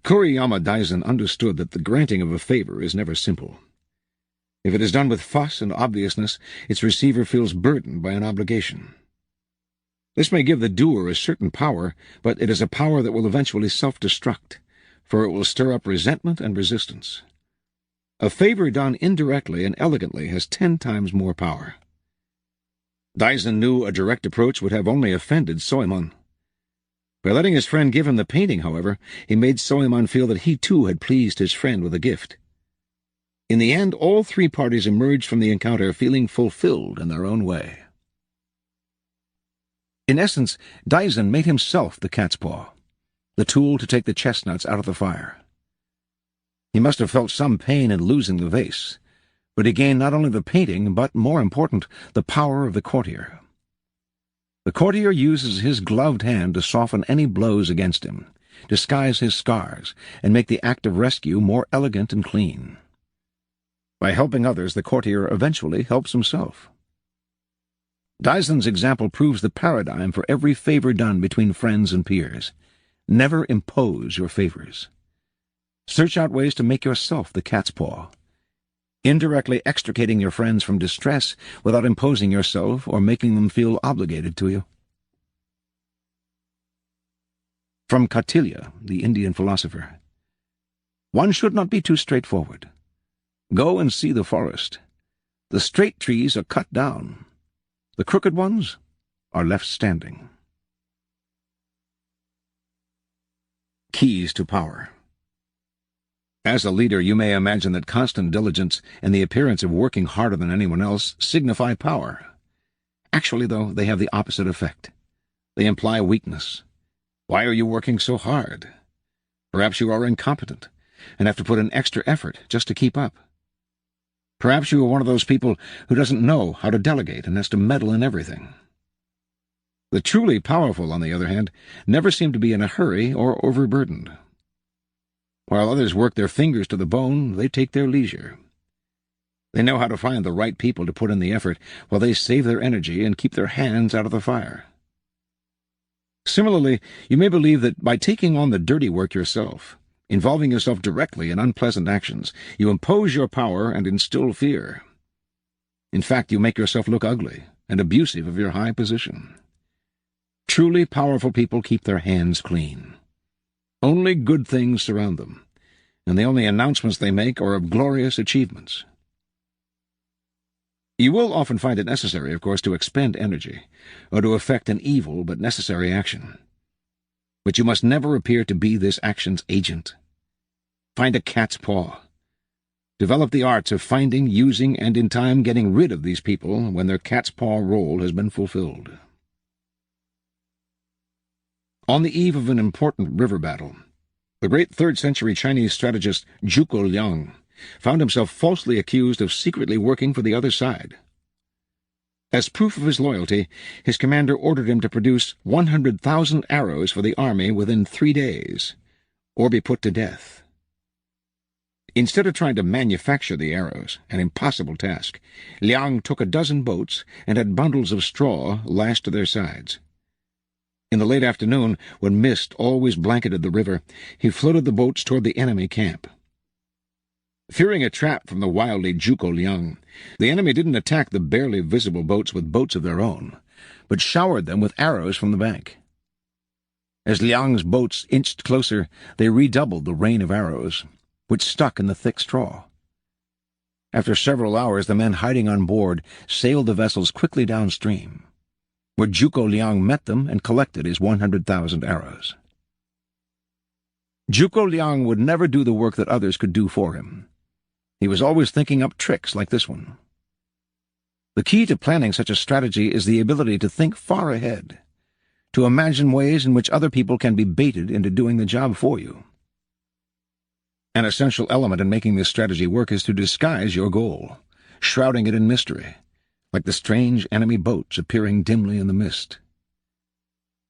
Kuriyama Daizen understood that the granting of a favor is never simple. If it is done with fuss and obviousness, its receiver feels burdened by an obligation. This may give the doer a certain power, but it is a power that will eventually self-destruct, for it will stir up resentment and resistance. A favor done indirectly and elegantly has 10 times more power. Daizen knew a direct approach would have only offended Soemon. By letting his friend give him the painting, however, he made Soemon feel that he too had pleased his friend with a gift. In the end, all 3 parties emerged from the encounter feeling fulfilled in their own way. In essence, Daizen made himself the cat's paw, the tool to take the chestnuts out of the fire. He must have felt some pain in losing the vase, but he gained not only the painting, but, more important, the power of the courtier. The courtier uses his gloved hand to soften any blows against him, disguise his scars, and make the act of rescue more elegant and clean. By helping others, the courtier eventually helps himself. Daizen's example proves the paradigm for every favor done between friends and peers. Never impose your favors. Search out ways to make yourself the cat's paw, indirectly extricating your friends from distress without imposing yourself or making them feel obligated to you. From Kautilya, the Indian philosopher. One should not be too straightforward. Go and see the forest. The straight trees are cut down. The crooked ones are left standing. Keys to power. As a leader, you may imagine that constant diligence and the appearance of working harder than anyone else signify power. Actually, though, they have the opposite effect. They imply weakness. Why are you working so hard? Perhaps you are incompetent and have to put in extra effort just to keep up. Perhaps you are one of those people who doesn't know how to delegate and has to meddle in everything. The truly powerful, on the other hand, never seem to be in a hurry or overburdened. While others work their fingers to the bone, they take their leisure. They know how to find the right people to put in the effort, while they save their energy and keep their hands out of the fire. Similarly, you may believe that by taking on the dirty work yourself, involving yourself directly in unpleasant actions, you impose your power and instill fear. In fact, you make yourself look ugly and abusive of your high position. Truly powerful people keep their hands clean. Only good things surround them, and the only announcements they make are of glorious achievements. You will often find it necessary, of course, to expend energy, or to effect an evil but necessary action. But you must never appear to be this action's agent. Find a cat's paw. Develop the arts of finding, using, and in time getting rid of these people when their cat's paw role has been fulfilled. On the eve of an important river battle, the great 3rd-century Chinese strategist Zhuge Liang found himself falsely accused of secretly working for the other side. As proof of his loyalty, his commander ordered him to produce 100,000 arrows for the army within 3 days, or be put to death. Instead of trying to manufacture the arrows, an impossible task, Liang took a dozen boats and had bundles of straw lashed to their sides. In the late afternoon, when mist always blanketed the river, he floated the boats toward the enemy camp. Fearing a trap from the wily Zhuge Liang, the enemy didn't attack the barely visible boats with boats of their own, but showered them with arrows from the bank. As Liang's boats inched closer, they redoubled the rain of arrows, which stuck in the thick straw. After several hours, the men hiding on board sailed the vessels quickly downstream, where Zhuge Liang met them and collected his 100,000 arrows. Zhuge Liang would never do the work that others could do for him. He was always thinking up tricks like this one. The key to planning such a strategy is the ability to think far ahead, to imagine ways in which other people can be baited into doing the job for you. An essential element in making this strategy work is to disguise your goal, shrouding it in mystery, like the strange enemy boats appearing dimly in the mist.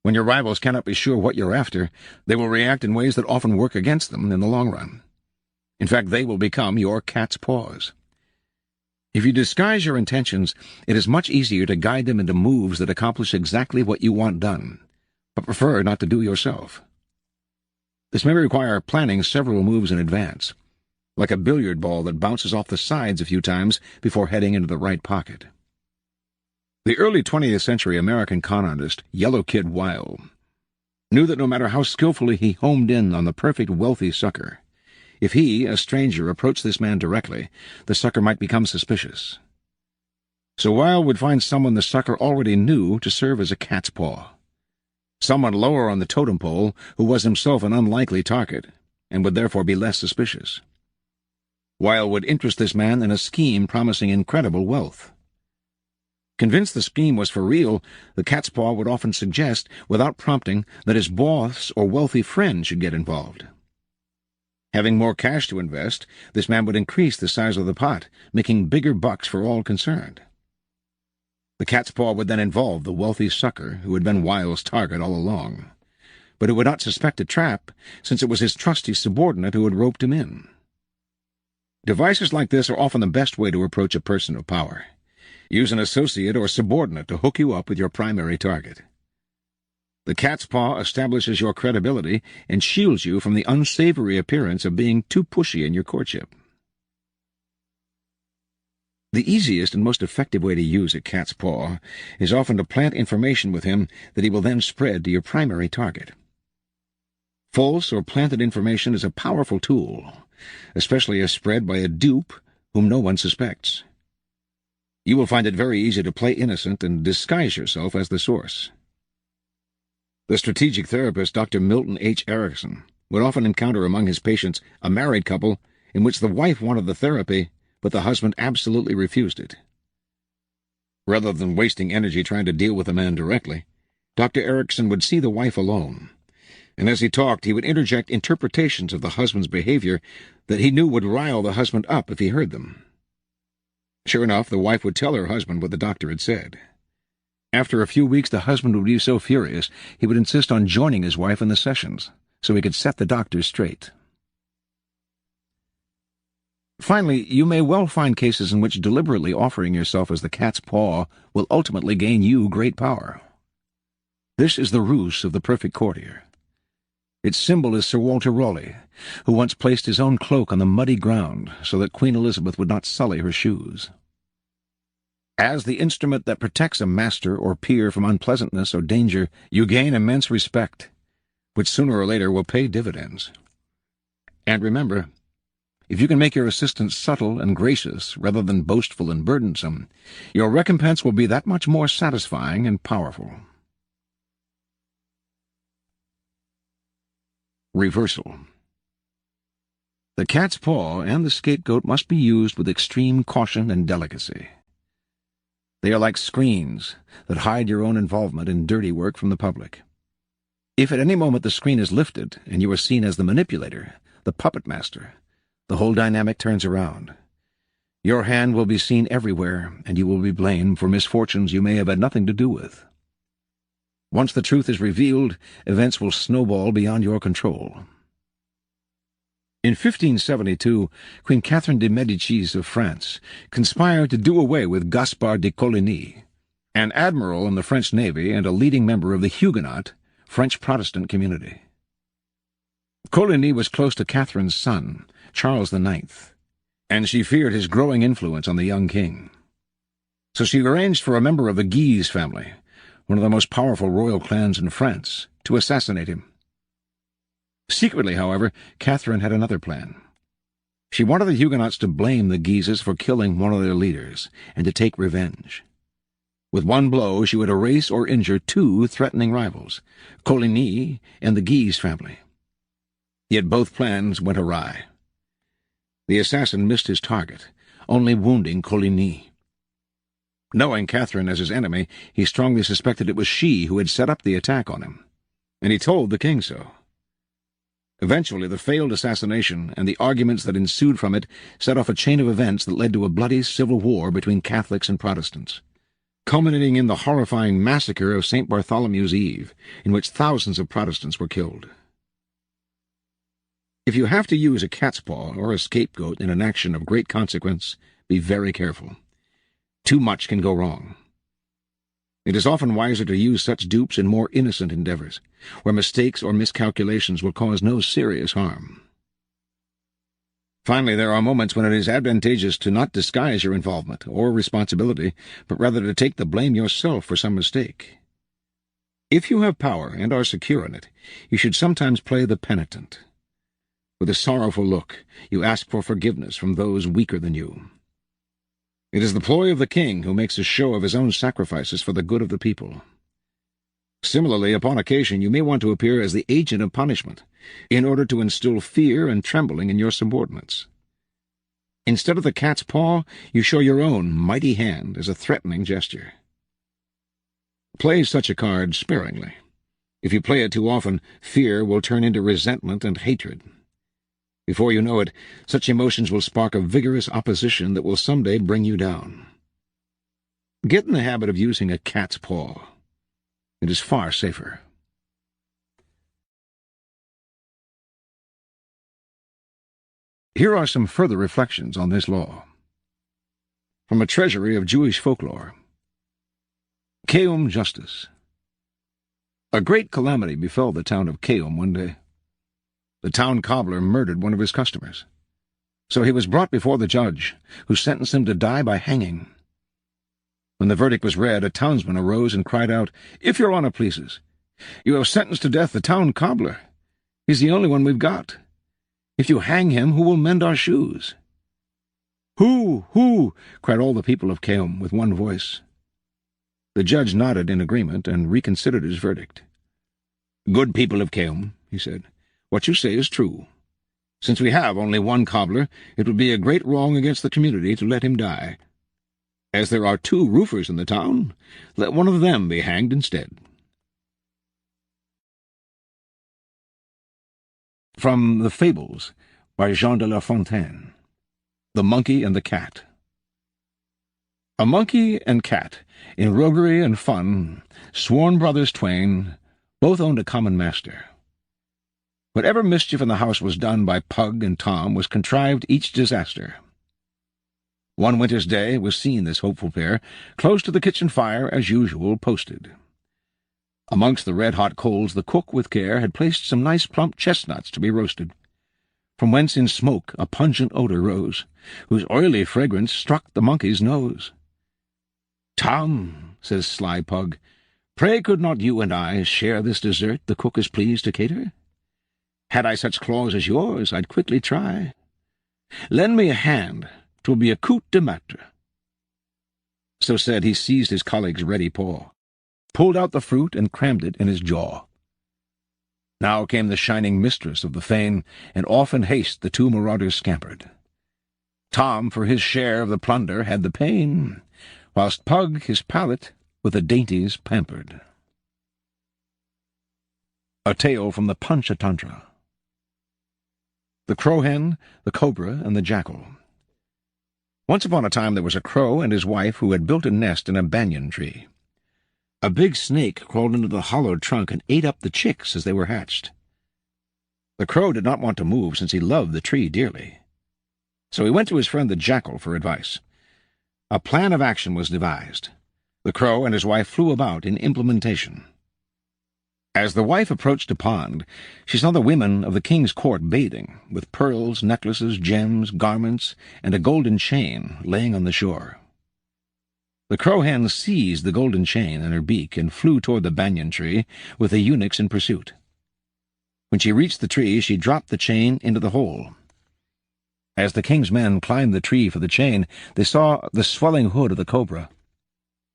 When your rivals cannot be sure what you're after, they will react in ways that often work against them in the long run. In fact, they will become your cat's paws. If you disguise your intentions, it is much easier to guide them into moves that accomplish exactly what you want done, but prefer not to do yourself. This may require planning several moves in advance, like a billiard ball that bounces off the sides a few times before heading into the right pocket. The early 20th century American con artist, Yellow Kid Weil, knew that no matter how skillfully he homed in on the perfect wealthy sucker, if he, a stranger, approached this man directly, the sucker might become suspicious. So Weil would find someone the sucker already knew to serve as a cat's paw, someone lower on the totem pole who was himself an unlikely target and would therefore be less suspicious. Weil would interest this man in a scheme promising incredible wealth. Convinced the scheme was for real, the cat's paw would often suggest, without prompting, that his boss or wealthy friend should get involved. Having more cash to invest, this man would increase the size of the pot, making bigger bucks for all concerned. The cat's paw would then involve the wealthy sucker who had been Weil's target all along, but who would not suspect a trap, since it was his trusty subordinate who had roped him in. Devices like this are often the best way to approach a person of power. Use an associate or subordinate to hook you up with your primary target. The cat's paw establishes your credibility and shields you from the unsavory appearance of being too pushy in your courtship. The easiest and most effective way to use a cat's paw is often to plant information with him that he will then spread to your primary target. False or planted information is a powerful tool, especially if spread by a dupe whom no one suspects. You will find it very easy to play innocent and disguise yourself as the source. The strategic therapist Dr. Milton H. Erickson would often encounter among his patients a married couple in which the wife wanted the therapy, but the husband absolutely refused it. Rather than wasting energy trying to deal with the man directly, Dr. Erickson would see the wife alone, and as he talked he would interject interpretations of the husband's behavior that he knew would rile the husband up if he heard them. Sure enough, the wife would tell her husband what the doctor had said. After a few weeks, the husband would be so furious he would insist on joining his wife in the sessions, so he could set the doctor straight. Finally, you may well find cases in which deliberately offering yourself as the cat's paw will ultimately gain you great power. This is the ruse of the perfect courtier. Its symbol is Sir Walter Raleigh, who once placed his own cloak on the muddy ground so that Queen Elizabeth would not sully her shoes. As the instrument that protects a master or peer from unpleasantness or danger, you gain immense respect, which sooner or later will pay dividends. And remember, if you can make your assistant subtle and gracious rather than boastful and burdensome, your recompense will be that much more satisfying and powerful. Reversal. The cat's paw and the scapegoat must be used with extreme caution and delicacy. They are like screens that hide your own involvement in dirty work from the public. If at any moment the screen is lifted and you are seen as the manipulator, the puppet master, the whole dynamic turns around. Your hand will be seen everywhere, and you will be blamed for misfortunes you may have had nothing to do with. Once the truth is revealed, events will snowball beyond your control. In 1572, Queen Catherine de' Medicis of France conspired to do away with Gaspard de Coligny, an admiral in the French Navy and a leading member of the Huguenot, French Protestant community. Coligny was close to Catherine's son, Charles IX, and she feared his growing influence on the young king. So she arranged for a member of the Guise family, one of the most powerful royal clans in France, to assassinate him. Secretly, however, Catherine had another plan. She wanted the Huguenots to blame the Guises for killing one of their leaders, and to take revenge. With one blow, she would erase or injure two threatening rivals, Coligny and the Guise family. Yet both plans went awry. The assassin missed his target, only wounding Coligny. Knowing Catherine as his enemy, he strongly suspected it was she who had set up the attack on him, and he told the king so. Eventually, the failed assassination and the arguments that ensued from it set off a chain of events that led to a bloody civil war between Catholics and Protestants, culminating in the horrifying massacre of St. Bartholomew's Eve, in which thousands of Protestants were killed. If you have to use a cat's paw or a scapegoat in an action of great consequence, be very careful. Too much can go wrong. It is often wiser to use such dupes in more innocent endeavors, where mistakes or miscalculations will cause no serious harm. Finally, there are moments when it is advantageous to not disguise your involvement or responsibility, but rather to take the blame yourself for some mistake. If you have power and are secure in it, you should sometimes play the penitent. With a sorrowful look, you ask for forgiveness from those weaker than you. It is the ploy of the king who makes a show of his own sacrifices for the good of the people. Similarly, upon occasion, you may want to appear as the agent of punishment, in order to instill fear and trembling in your subordinates. Instead of the cat's paw, you show your own mighty hand as a threatening gesture. Play such a card sparingly. If you play it too often, fear will turn into resentment and hatred. Before you know it, such emotions will spark a vigorous opposition that will someday bring you down. Get in the habit of using a cat's paw. It is far safer. Here are some further reflections on this law. From a treasury of Jewish folklore. Keum Justice. A great calamity befell the town of Keum one day. The town cobbler murdered one of his customers. So he was brought before the judge, who sentenced him to die by hanging. When the verdict was read, a townsman arose and cried out, "If your honor pleases, you have sentenced to death the town cobbler. He's the only one we've got. If you hang him, who will mend our shoes?" "Who? Who?" cried all the people of Keum with one voice. The judge nodded in agreement and reconsidered his verdict. "Good people of Keum," he said, "what you say is true. Since we have only one cobbler, it would be a great wrong against the community to let him die. As there are 2 roofers in the town, let one of them be hanged instead." From The Fables, by Jean de La Fontaine. The Monkey and the Cat. A monkey and cat, in roguery and fun, sworn brothers twain, both owned a common master. Whatever mischief in the house was done by Pug and Tom was contrived each disaster. One winter's day was seen this hopeful pair, close to the kitchen fire, as usual, posted. Amongst the red-hot coals the cook with care had placed some nice plump chestnuts to be roasted, from whence in smoke a pungent odour rose, whose oily fragrance struck the monkey's nose. "Tom," says sly Pug, "pray could not you and I share this dessert the cook is pleased to cater? Had I such claws as yours, I'd quickly try. Lend me a hand, 'twill be a coup de maître." So said, he seized his colleague's ready paw, pulled out the fruit, and crammed it in his jaw. Now came the shining mistress of the fane, and off in haste the 2 marauders scampered. Tom, for his share of the plunder, had the pain, whilst Pug his palate with the dainties pampered. A tale from the Panchatantra. The Crow-hen, the Cobra, and the Jackal. Once upon a time there was a crow and his wife who had built a nest in a banyan tree. A big snake crawled into the hollowed trunk and ate up the chicks as they were hatched. The crow did not want to move, since he loved the tree dearly. So he went to his friend the Jackal for advice. A plan of action was devised. The crow and his wife flew about in implementation. As the wife approached a pond, she saw the women of the king's court bathing, with pearls, necklaces, gems, garments, and a golden chain laying on the shore. The crow-hen seized the golden chain in her beak and flew toward the banyan tree, with the eunuchs in pursuit. When she reached the tree, she dropped the chain into the hole. As the king's men climbed the tree for the chain, they saw the swelling hood of the cobra.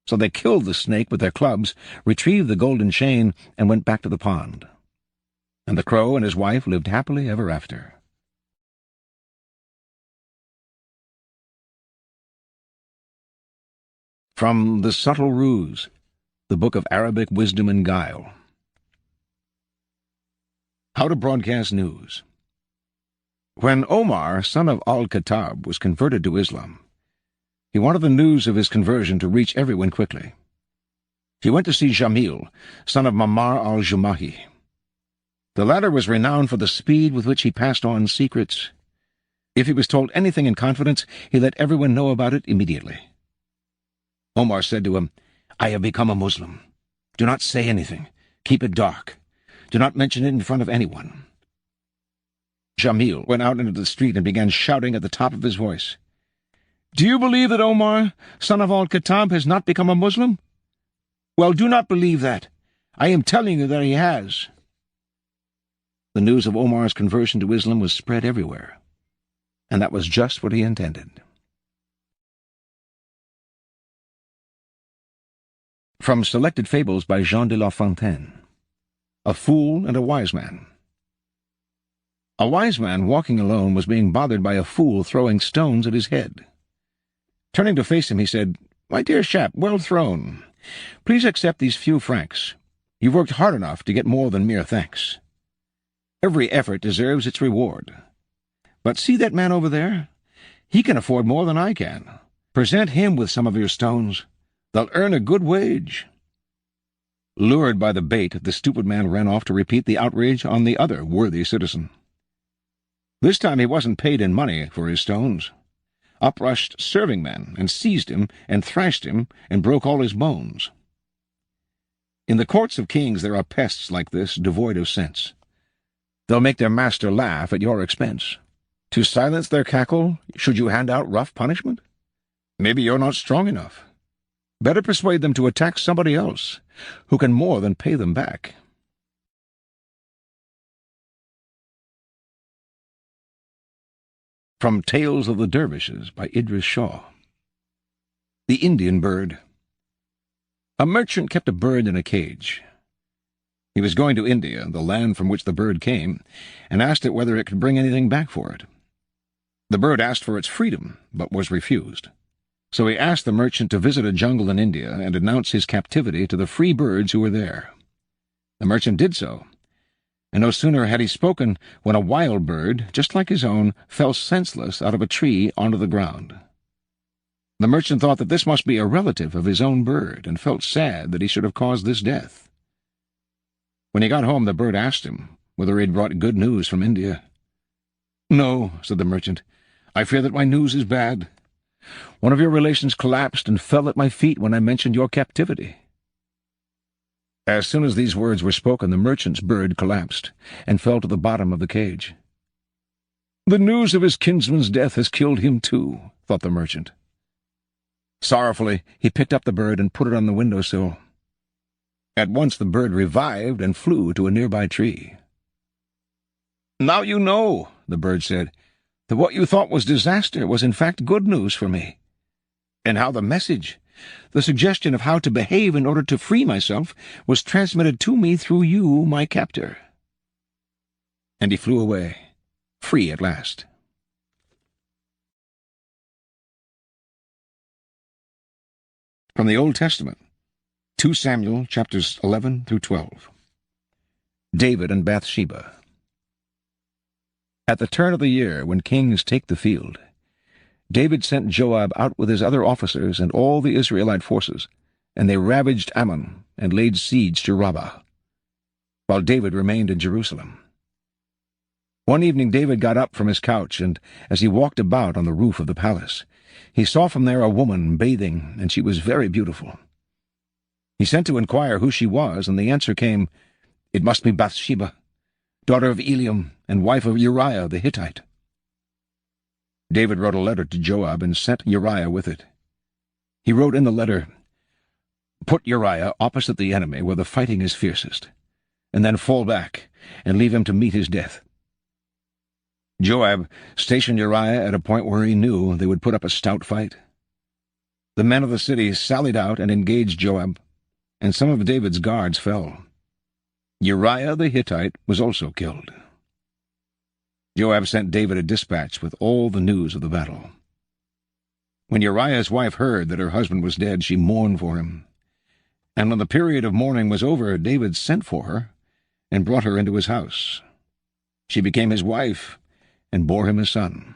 So they killed the snake with their clubs, retrieved the golden chain, and went back to the pond. And the crow and his wife lived happily ever after. From The Subtle Ruse, the book of Arabic wisdom and guile. How to broadcast news. When Omar, son of al-Khattab, was converted to Islam, he wanted the news of his conversion to reach everyone quickly. He went to see Jamil, son of Mamar al-Jumahi. The latter was renowned for the speed with which he passed on secrets. If he was told anything in confidence, he let everyone know about it immediately. Omar said to him, "I have become a Muslim. Do not say anything. Keep it dark. Do not mention it in front of anyone." Jamil went out into the street and began shouting at the top of his voice, "Do you believe that Omar, son of al-Khattab, has not become a Muslim? Well, do not believe that. I am telling you that he has." The news of Omar's conversion to Islam was spread everywhere, and that was just what he intended. From Selected Fables by Jean de La Fontaine. A Fool and a Wise Man. A wise man walking alone was being bothered by a fool throwing stones at his head. Turning to face him, he said, "My dear chap, well thrown. Please accept these few francs. You've worked hard enough to get more than mere thanks. Every effort deserves its reward. But see that man over there? He can afford more than I can. Present him with some of your stones. They'll earn a good wage." Lured by the bait, the stupid man ran off to repeat the outrage on the other worthy citizen. This time he wasn't paid in money for his stones. Up rushed serving men and seized him and thrashed him and broke all his bones. In the courts of kings there are pests like this, devoid of sense. They'll make their master laugh at your expense. To silence their cackle, should you hand out rough punishment? Maybe you're not strong enough. Better persuade them to attack somebody else, who can more than pay them back. From Tales of the Dervishes by Idris Shah. The Indian Bird. A merchant kept a bird in a cage. He was going to India, the land from which the bird came, and asked it whether it could bring anything back for it. The bird asked for its freedom, but was refused. So he asked the merchant to visit a jungle in India and announce his captivity to the free birds who were there. The merchant did so, and no sooner had he spoken when a wild bird, just like his own, fell senseless out of a tree onto the ground. The merchant thought that this must be a relative of his own bird, and felt sad that he should have caused this death. When he got home, the bird asked him whether he had brought good news from India. "No," said the merchant, "I fear that my news is bad. One of your relations collapsed and fell at my feet when I mentioned your captivity." As soon as these words were spoken, the merchant's bird collapsed and fell to the bottom of the cage. "The news of his kinsman's death has killed him too," thought the merchant. Sorrowfully, he picked up the bird and put it on the window-sill. At once the bird revived and flew to a nearby tree. "Now you know," the bird said, "that what you thought was disaster was in fact good news for me, and how the message, the suggestion of how to behave in order to free myself, was transmitted to me through you, my captor." And he flew away, free at last. From the Old Testament, 2 Samuel chapters 11 through 12. David and Bathsheba. At the turn of the year, when kings take the field, David sent Joab out with his other officers and all the Israelite forces, and they ravaged Ammon and laid siege to Rabbah, while David remained in Jerusalem. One evening David got up from his couch, and as he walked about on the roof of the palace, he saw from there a woman bathing, and she was very beautiful. He sent to inquire who she was, and the answer came, "It must be Bathsheba, daughter of Eliam and wife of Uriah the Hittite." David wrote a letter to Joab and sent Uriah with it. He wrote in the letter, "Put Uriah opposite the enemy where the fighting is fiercest, and then fall back and leave him to meet his death." Joab stationed Uriah at a point where he knew they would put up a stout fight. The men of the city sallied out and engaged Joab, and some of David's guards fell. Uriah the Hittite was also killed. Joab sent David a dispatch with all the news of the battle. When Uriah's wife heard that her husband was dead, she mourned for him. And when the period of mourning was over, David sent for her and brought her into his house. She became his wife and bore him a son.